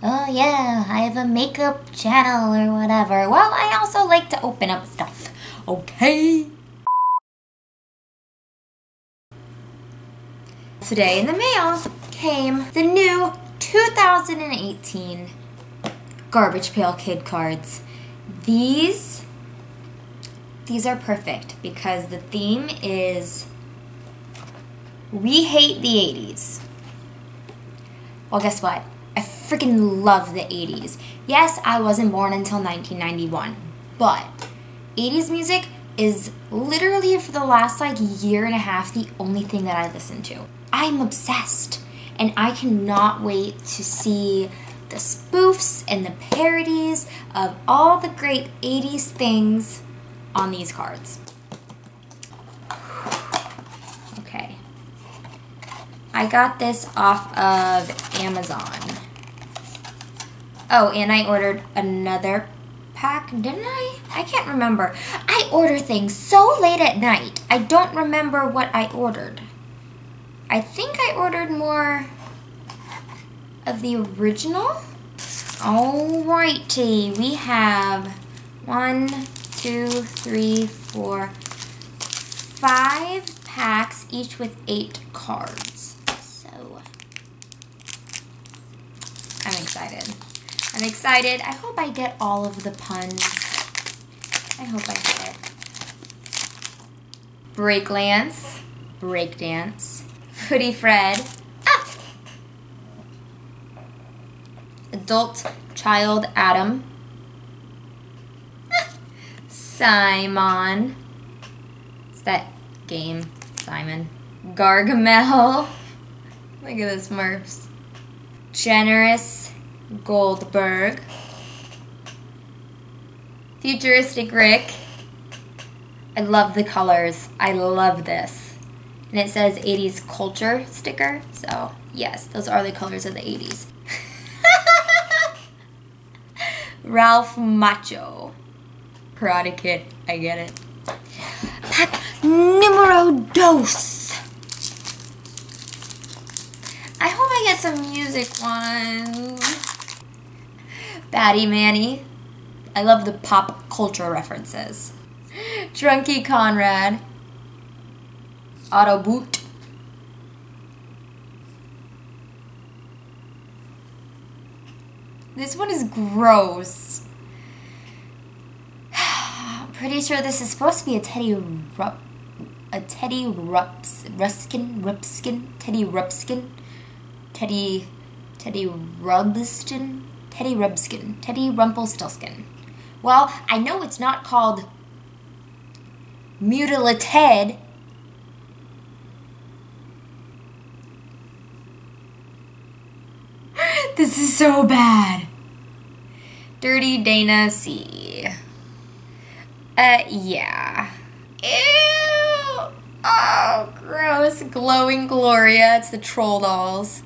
oh yeah, I have a makeup channel or whatever. Well, I also like to open up stuff, okay? Today in the mail came the new 2018 Garbage Pail Kid cards. These are perfect because the theme is we hate the 80s. Well, guess what? I freaking love the 80s. Yes, I wasn't born until 1991, but 80s music is literally for the last like year and a half the only thing that I listen to. I'm obsessed, and I cannot wait to see the spoofs and the parodies of all the great 80s things on these cards. Okay. I got this off of Amazon. Oh, and I ordered another pack, didn't I? I can't remember. I order things so late at night, I don't remember what I ordered. I think I ordered more of the original. Alrighty, we have 1, 2, 3, 4, 5 packs, each with 8 cards. So, I'm excited. I'm excited. I hope I get all of the puns. I hope I get it. Breaklance, breakdance, Footy Fred, adult child Adam, Simon, it's that game, Simon, Gargamel, look at this Smurfs, Generous Goldberg, Futuristic Rick. I love the colors. I love this. And it says 80s culture sticker. So, yes, those are the colors of the 80s. Ralph Macho. Karate Kid. I get it. Pack numero dos. I hope I get some music ones. Batty Manny. I love the pop culture references. Drunky Conrad. Auto Boot. This one is gross. I'm pretty sure this is supposed to be a Teddy Rupskin, Teddy Rumpelstiltskin. Well, I know it's not called Mutilated. This is so bad. Dirty Dana C. Yeah. Ew. Oh, gross. Glowing Gloria. It's the troll dolls.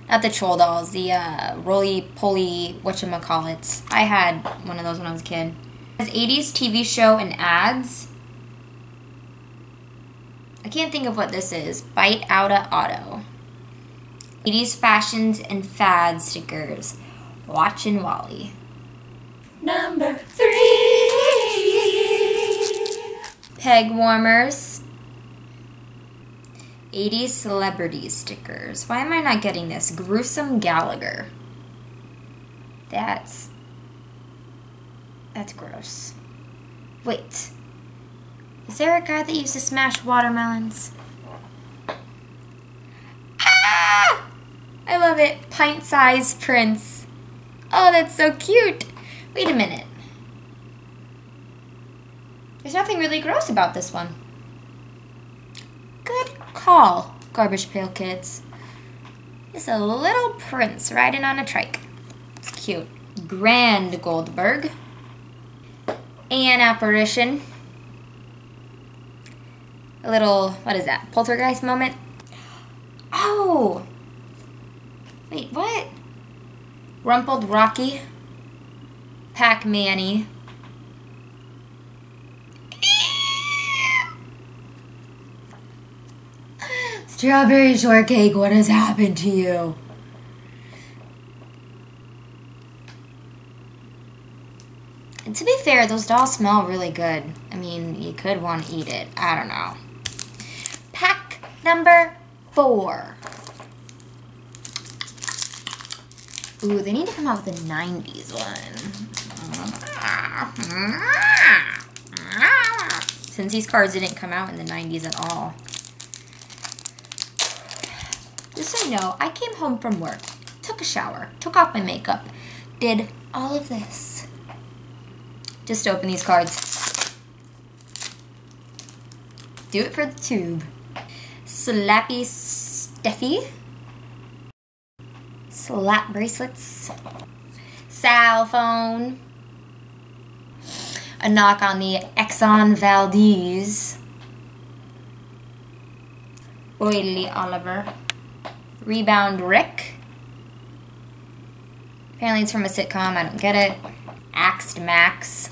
Not the troll dolls. The roly-poly whatchamacallits. I had one of those when I was a kid. It has 80s TV show and ads. I can't think of what this is. Bite Outta Auto. 80s fashions and fads stickers. Watchin' Wally. Number 3. Peg warmers. 80s celebrity stickers. Why am I not getting this? Gruesome Gallagher. That's gross. Wait. Is there a guy that used to smash watermelons? Ah! I love it. Pint-sized Prince. Oh, that's so cute. Wait a minute. There's nothing really gross about this one. Good call, Garbage Pail Kids. Just a little prince riding on a trike. It's cute. Grand Goldberg. An apparition. A little, what is that, poltergeist moment? Oh! Wait, what? Rumpled Rocky. Pac-Manny. Strawberry shortcake, what has happened to you? And to be fair, those dolls smell really good. I mean, you could want to eat it. I don't know. Pack number 4. Ooh, they need to come out with a 90s one. Since these cards didn't come out in the 90s at all. Just so you know, I came home from work, took a shower, took off my makeup, did all of this. Just to open these cards. Do it for the tube. Slappy Steffi. Slap bracelets. Cell phone. A knock on the Exxon Valdez. Oily Oliver. Rebound Rick. Apparently it's from a sitcom, I don't get it. Axed Max.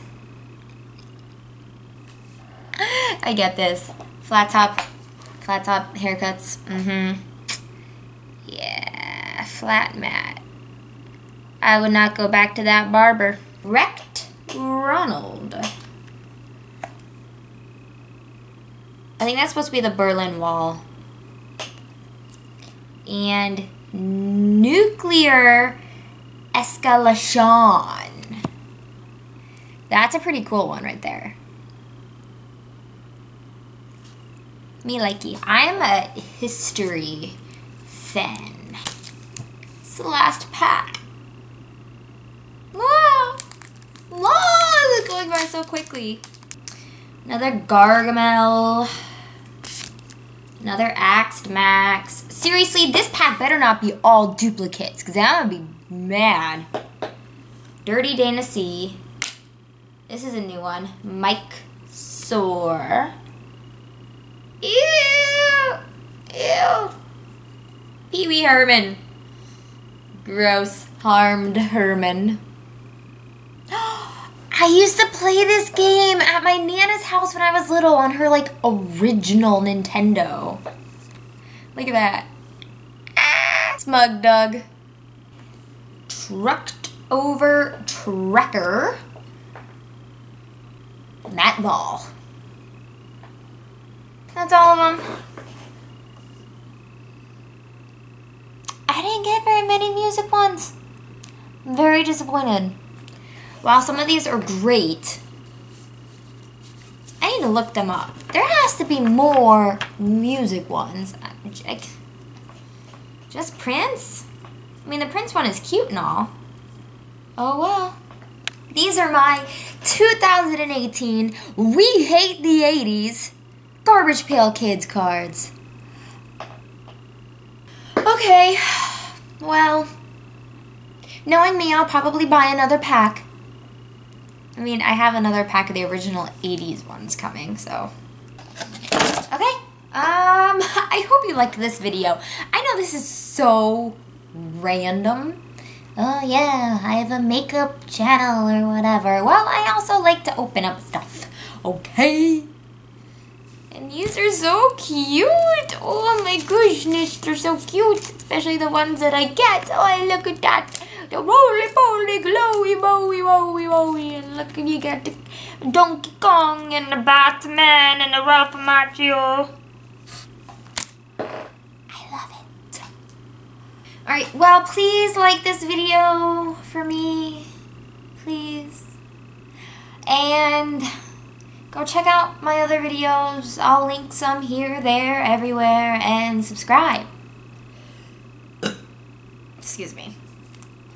I get this. Flat top haircuts. Yeah, flat mat. I would not go back to that barber. Wrecked Ronald. I think that's supposed to be the Berlin Wall. And nuclear escalation. That's a pretty cool one right there. Me likey. I'm a history fan. It's the last pack. Wow! Wow! It's going by so quickly. Another Gargamel. Another Axed Max. Seriously, this pack better not be all duplicates, because I'm going to be mad. Dirty Dana C. This is a new one. Mike Soar. Ew! Ew! Pee Wee Herman. Gross. Harmed Herman. I used to play this game at my Nana's house when I was little on her, like, original Nintendo. Look at that. Ah, Smug Doug. Trucked over Trekker. Matt Ball. That's all of them. I didn't get very many music ones. I'm very disappointed. While some of these are great, I need to look them up. There has to be more music ones. Just Prince? I mean, the Prince one is cute and all. Oh well. These are my 2018 We Hate the 80s Garbage Pail Kids cards. Okay, well, knowing me, I'll probably buy another pack. I mean, I have another pack of the original 80s ones coming, so. Okay, I hope you liked this video. I know this is so random. Oh yeah, I have a makeup channel or whatever. Well, I also like to open up stuff, okay? And these are so cute. Oh my goodness, they're so cute. Especially the ones that I get. Oh, look at that. The roly-poly, glowy-bowy, wowy-wowy. And look, you got the Donkey Kong and the Batman and the Ralph Macchio. I love it. Alright, well, please like this video for me. Please. And go check out my other videos. I'll link some here, there, everywhere, and subscribe. Excuse me.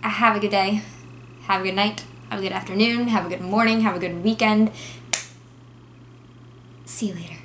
Have a good day. Have a good night. Have a good afternoon. Have a good morning. Have a good weekend. See you later.